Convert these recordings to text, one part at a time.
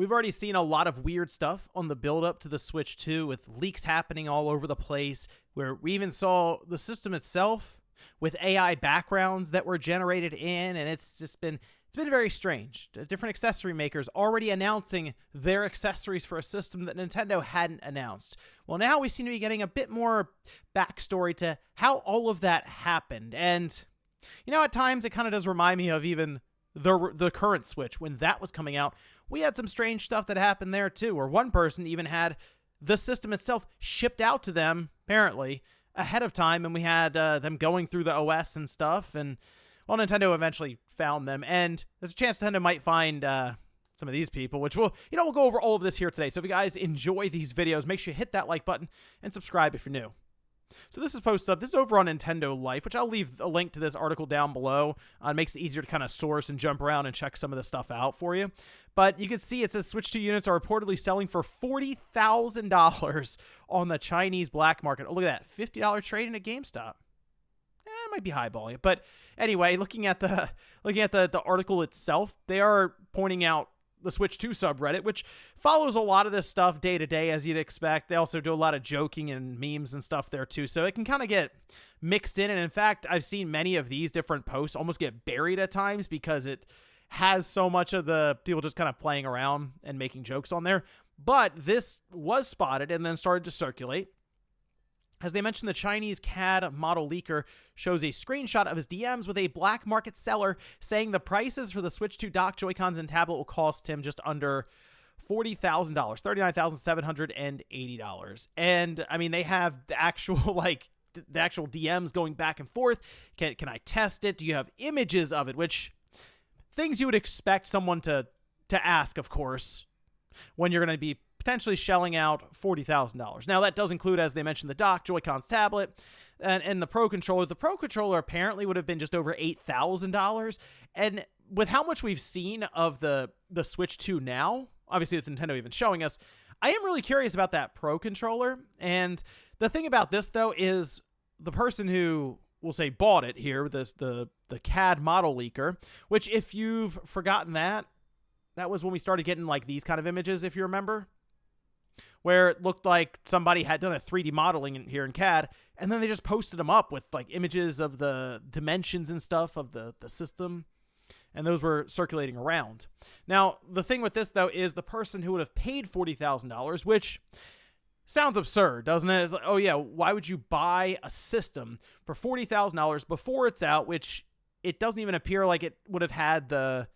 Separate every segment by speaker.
Speaker 1: We've already seen a lot of weird stuff on the build up to the Switch 2 with leaks happening all over the place, where we even saw the system itself with AI backgrounds that were generated in, and it's been very strange. Different accessory makers already announcing their accessories for a system that Nintendo hadn't announced. Well, now we seem to be getting a bit more backstory to how all of that happened. And, you know, at times it kind of does remind me of even the current Switch. When that was coming out, we had some strange stuff that happened there too, where one person even had the system itself shipped out to them, apparently, ahead of time, and we had them going through the OS and stuff, and well, Nintendo eventually found them, and there's a chance Nintendo might find some of these people, which we'll go over all of this here today. So if you guys enjoy these videos, make sure you hit that like button and subscribe if you're new. So this is posted up. This is over on Nintendo Life, which I'll leave a link to this article down below. It makes it easier to kind of source and jump around and check some of this stuff out for you. But you can see it says Switch 2 units are reportedly selling for $40,000 on the Chinese black market. Oh, look at that. $50 trade-in at GameStop. It might be highballing it. But anyway, looking at the article itself, they are pointing out the Switch 2 subreddit, which follows a lot of this stuff day to day, as you'd expect. They also do a lot of joking and memes and stuff there too, so it can kind of get mixed in. And in fact, I've seen many of these different posts almost get buried at times because it has so much of the people just kind of playing around and making jokes on there. But this was spotted and then started to circulate. As they mentioned, the Chinese CAD model leaker shows a screenshot of his DMs with a black market seller saying the prices for the Switch 2 dock, Joy-Cons, and tablet will cost him just under $40,000, $39,780. And I mean, they have the actual DMs going back and forth. Can I test it? Do you have images of it? Which things you would expect someone to ask, of course, when you're going to be potentially shelling out $40,000. Now, that does include, as they mentioned, the dock, Joy-Cons tablet, and the Pro Controller. The Pro Controller apparently would have been just over $8,000. And with how much we've seen of the Switch 2 now, obviously with Nintendo even showing us, I am really curious about that Pro Controller. And the thing about this, though, is the person who, we'll say, bought it here, the CAD model leaker, which if you've forgotten that was when we started getting like these kind of images, if you remember, where it looked like somebody had done a 3D modeling here in CAD, and then they just posted them up with like images of the dimensions and stuff of the system, and those were circulating around. Now, the thing with this, though, is the person who would have paid $40,000, which sounds absurd, doesn't it? It's like, oh yeah, why would you buy a system for $40,000 before it's out, which it doesn't even appear like it would have had the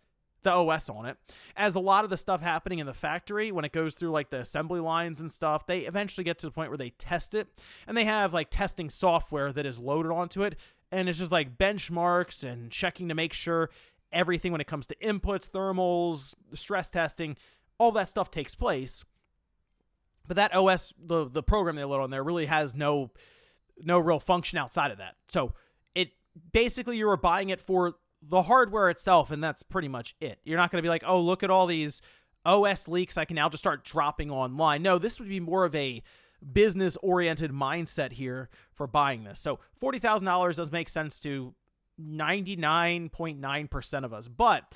Speaker 1: OS on it, as a lot of the stuff happening in the factory, when it goes through like the assembly lines and stuff, they eventually get to the point where they test it, and they have like testing software that is loaded onto it, and it's just like benchmarks and checking to make sure everything when it comes to inputs, thermals, stress testing, all that stuff takes place. But that OS, the program they load on there, really has no real function outside of that. So it basically, you were buying it for the hardware itself, and that's pretty much it. You're not going to be like, oh, look at all these OS leaks I can now just start dropping online. No, this would be more of a business-oriented mindset here for buying this. So $40,000 does make sense to 99.9% of us, but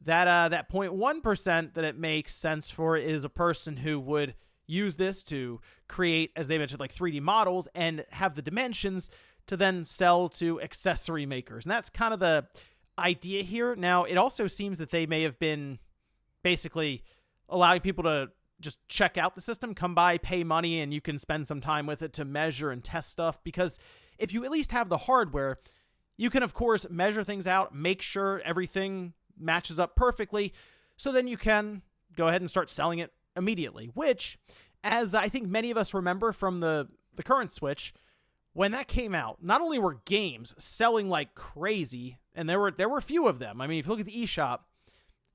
Speaker 1: that 0.1% that it makes sense for is a person who would use this to create, as they mentioned, like 3D models and have the dimensions to then sell to accessory makers. And that's kind of the idea here. Now, it also seems that they may have been basically allowing people to just check out the system, come by, pay money, and you can spend some time with it to measure and test stuff. Because if you at least have the hardware, you can, of course, measure things out, make sure everything matches up perfectly, so then you can go ahead and start selling it immediately. Which, as I think many of us remember from the current Switch, when that came out, not only were games selling like crazy, and there were a few of them. I mean, if you look at the eShop,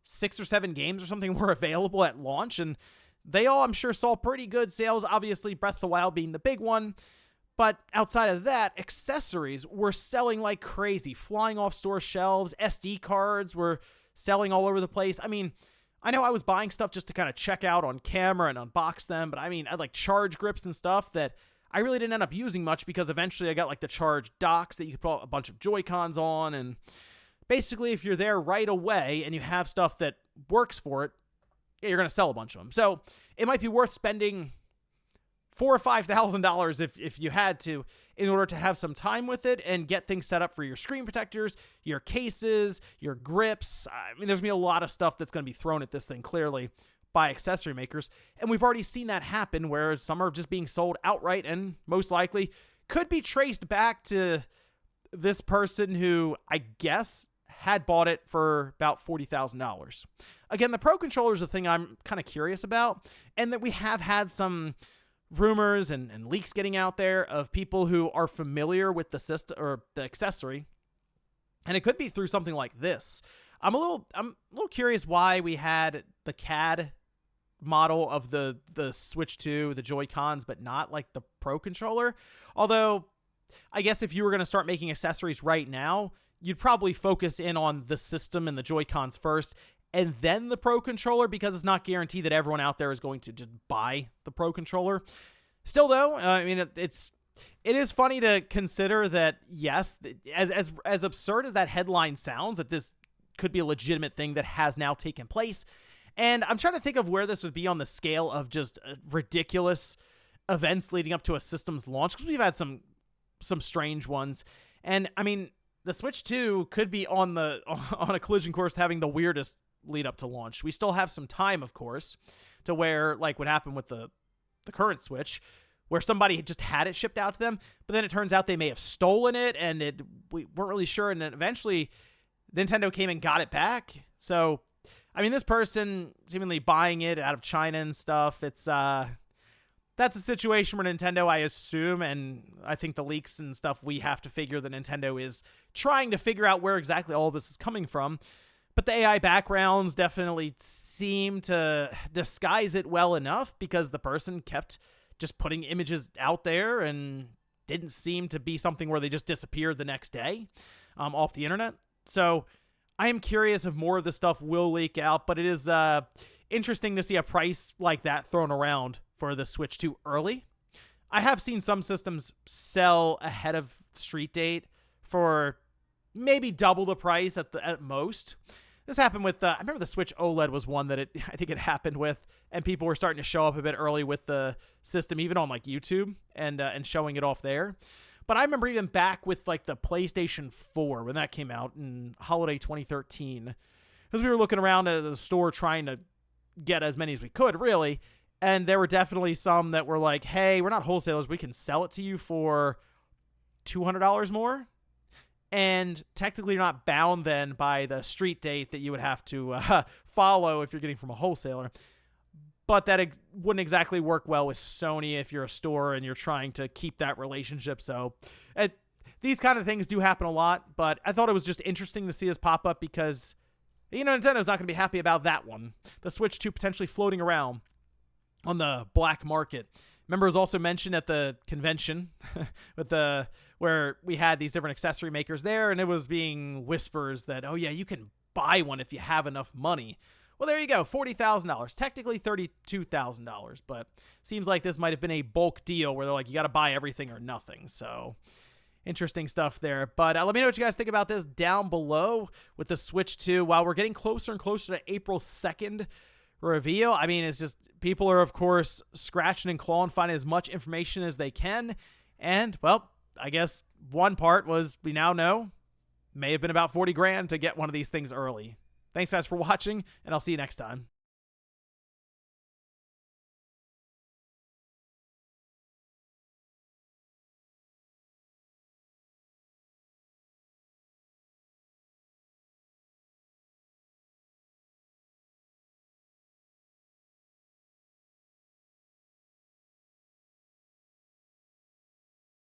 Speaker 1: 6 or 7 games or something were available at launch, and they all, I'm sure, saw pretty good sales. Obviously, Breath of the Wild being the big one. But outside of that, accessories were selling like crazy, flying off store shelves. SD cards were selling all over the place. I mean, I know I was buying stuff just to kind of check out on camera and unbox them, but I mean, I had like charge grips and stuff that I really didn't end up using much, because eventually I got like the charge docks that you could put a bunch of Joy-Cons on. And basically, if you're there right away and you have stuff that works for it, you're going to sell a bunch of them. So it might be worth spending $4,000 or $5,000 if you had to, in order to have some time with it and get things set up for your screen protectors, your cases, your grips. I mean, there's going to be a lot of stuff that's going to be thrown at this thing, clearly, by accessory makers. And we've already seen that happen, where some are just being sold outright and most likely could be traced back to this person who, I guess, had bought it for about $40,000. Again, the Pro Controller is the thing I'm kind of curious about, and that we have had some rumors and leaks getting out there of people who are familiar with the system or the accessory, and it could be through something like this. I'm a little curious why we had the CAD model of the Switch 2, the Joy-Cons, but not like the Pro Controller. Although, I guess if you were going to start making accessories right now, you'd probably focus in on the system and the Joy-Cons first, and then the Pro Controller, because it's not guaranteed that everyone out there is going to just buy the Pro Controller. Still, though, I mean, it is funny to consider that, yes, as absurd as that headline sounds, that this could be a legitimate thing that has now taken place. And I'm trying to think of where this would be on the scale of just ridiculous events leading up to a system's launch, because we've had some strange ones. And, I mean, the Switch 2 could be on a collision course having the weirdest lead up to launch. We still have some time, of course, to where, like what happened with the current Switch, where somebody just had it shipped out to them, but then it turns out they may have stolen it, and we weren't really sure, and then eventually Nintendo came and got it back. So, I mean, this person seemingly buying it out of China and stuff, it's that's a situation where Nintendo, I assume, and I think the leaks and stuff, we have to figure that Nintendo is trying to figure out where exactly all this is coming from. But the AI backgrounds definitely seem to disguise it well enough, because the person kept just putting images out there and didn't seem to be something where they just disappeared the next day off the internet. So I am curious if more of this stuff will leak out, but it is interesting to see a price like that thrown around for the Switch 2 early. I have seen some systems sell ahead of street date for maybe double the price at most. This happened with, I remember the Switch OLED was one that I think it happened with, and people were starting to show up a bit early with the system, even on like YouTube and showing it off there. But I remember even back with like the PlayStation 4 when that came out in holiday 2013, because we were looking around at the store trying to get as many as we could, really. And there were definitely some that were like, hey, we're not wholesalers, we can sell it to you for $200 more. And technically you're not bound then by the street date that you would have to follow if you're getting from a wholesaler. But that wouldn't exactly work well with Sony if you're a store and you're trying to keep that relationship. So these kind of things do happen a lot, but I thought it was just interesting to see this pop up because, you know, Nintendo's not going to be happy about that one. The Switch 2 potentially floating around on the black market. Remember, it was also mentioned at the convention with where we had these different accessory makers there, and it was being whispers that, oh yeah, you can buy one if you have enough money. Well, there you go, $40,000, technically $32,000, but seems like this might have been a bulk deal where they're like, you got to buy everything or nothing. So interesting stuff there. But let me know what you guys think about this down below with the Switch 2. While we're getting closer and closer to April 2nd reveal, I mean, it's just people are, of course, scratching and clawing, finding as much information as they can. And, well, I guess one part was, we now know, may have been about $40,000 to get one of these things early. Thanks, guys, for watching, and I'll see you next time.